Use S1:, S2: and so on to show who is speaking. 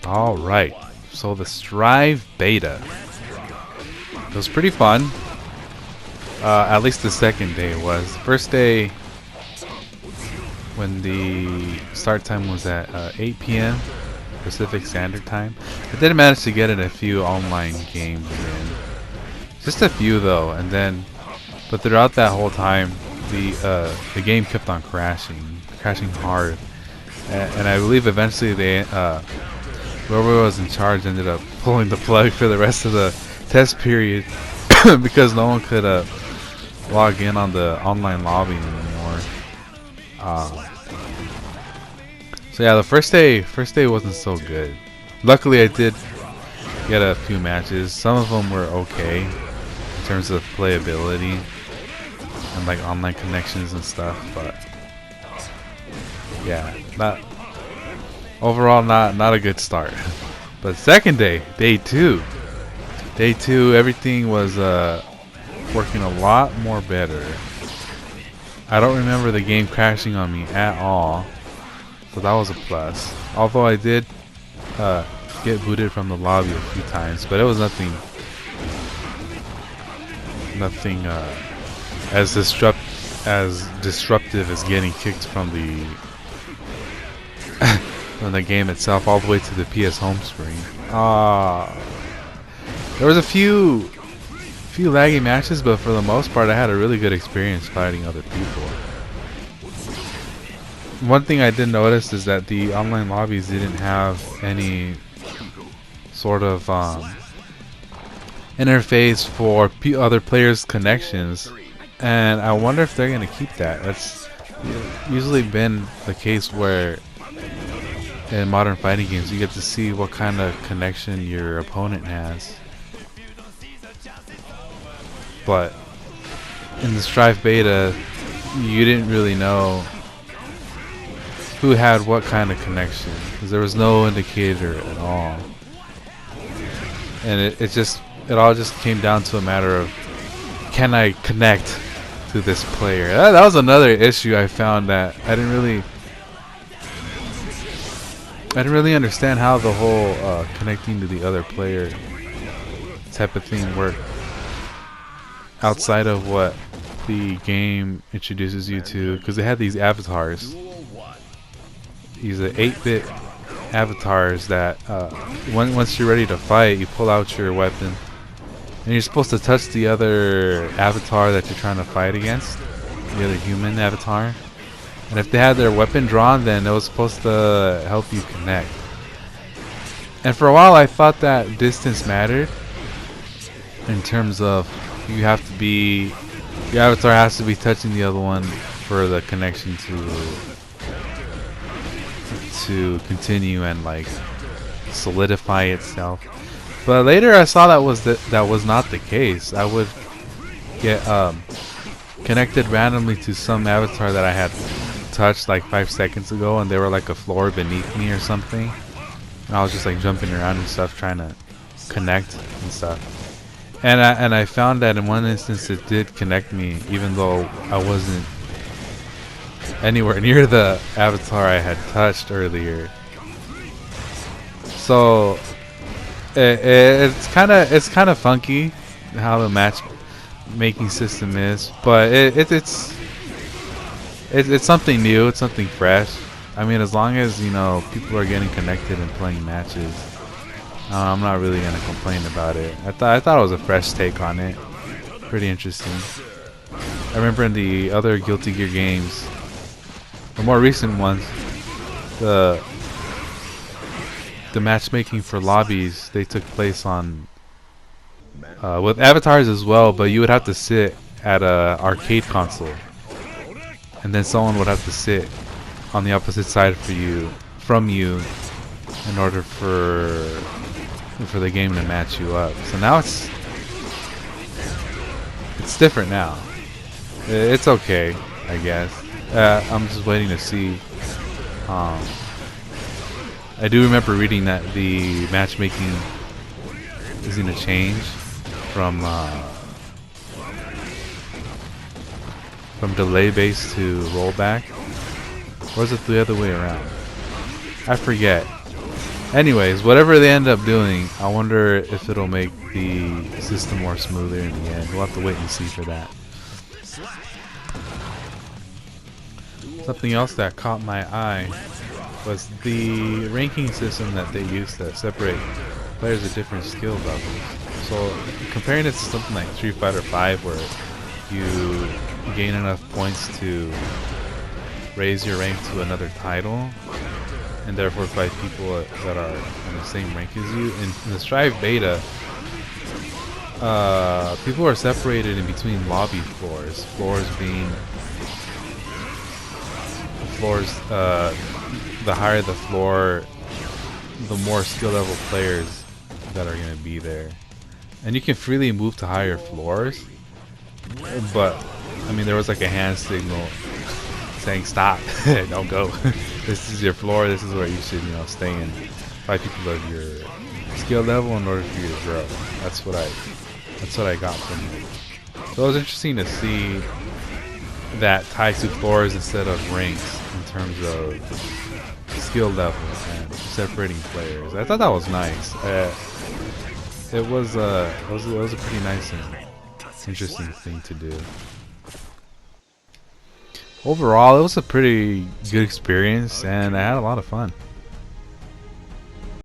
S1: Alright, so the Strive beta. It was pretty fun. At least the second day was. First day, when the start time was at 8 p.m. Pacific Standard Time. I did manage to get in a few online games in. Just a few though, and then, but throughout that whole time, the game kept on crashing hard, and I believe eventually they, whoever was in charge ended up pulling the plug for the rest of the test period because no one could log in on the online lobby anymore. So yeah, the first day wasn't so good. Luckily, I did get a few matches. Some of them were okay in terms of playability and like online connections and stuff, but yeah, overall not a good start. But second day, day two, everything was working a lot more better. I don't remember the game crashing on me at all, so that was a plus. Although I did get booted from the lobby a few times, but it was nothing as disruptive as getting kicked from the from the game itself all the way to the PS home screen. There was a few laggy matches, but for the most part I had a really good experience fighting other people. One thing I did notice is that the online lobbies didn't have any sort of interface for other players' connections, and I wonder if they're gonna keep that. That's usually been the case where in modern fighting games you get to see what kind of connection your opponent has. But in the Strive beta, you didn't really know who had what kind of connection, because there was no indicator at all. And it all just came down to a matter of, can I connect to this player? That was another issue I found, that I didn't really understand how the whole connecting to the other player type of thing worked, outside of what the game introduces you to, because they had these avatars. These are 8-bit avatars that once you're ready to fight, you pull out your weapon and you're supposed to touch the other avatar that you're trying to fight against, the other human avatar, and if they had their weapon drawn, then it was supposed to help you connect. And for a while I thought that distance mattered, in terms of your avatar has to be touching the other one for the connection to continue and like solidify itself. But later I saw that was not the case. I would get connected randomly to some avatar that I had touched like 5 seconds ago, and they were like a floor beneath me or something, and I was just like jumping around and stuff trying to connect and stuff. And I found that in one instance it did connect me, even though I wasn't anywhere near the avatar I had touched earlier. So it's kind of funky how the matchmaking system is, but it's something new. It's something fresh. I mean, as long as people are getting connected and playing matches, I'm not really gonna complain about it. I thought it was a fresh take on it. Pretty interesting. I remember in the other Guilty Gear games, the more recent ones, the matchmaking for lobbies, they took place on with avatars as well, but you would have to sit at a arcade console, and then someone would have to sit on the opposite side from you in order for the game to match you up. So now it's different now. It's okay, I guess. I'm just waiting to see. I do remember reading that the matchmaking is going to change from delay based to rollback, or is it the other way around? I forget. Anyways, whatever they end up doing, I wonder if it'll make the system more smoother in the end. We'll have to wait and see for that. Something else that caught my eye was the ranking system that they use to separate players at different skill levels. So comparing it to something like Street Fighter V, where you gain enough points to raise your rank to another title, and therefore fight people that are on the same rank as you. In the Strive beta, people are separated in between lobby floors. The higher the floor, the more skill level players that are going to be there. And you can freely move to higher floors, but I mean, there was like a hand signal saying stop, don't go. This is your floor, this is where you should, you know, stay in. Fight people of your skill level in order for you to grow. That's what I got from it. So it was interesting to see that tied to floors instead of ranks in terms of skill level and separating players. I thought that was nice. It was a pretty nice and interesting thing to do. Overall, it was a pretty good experience, and I had a lot of fun.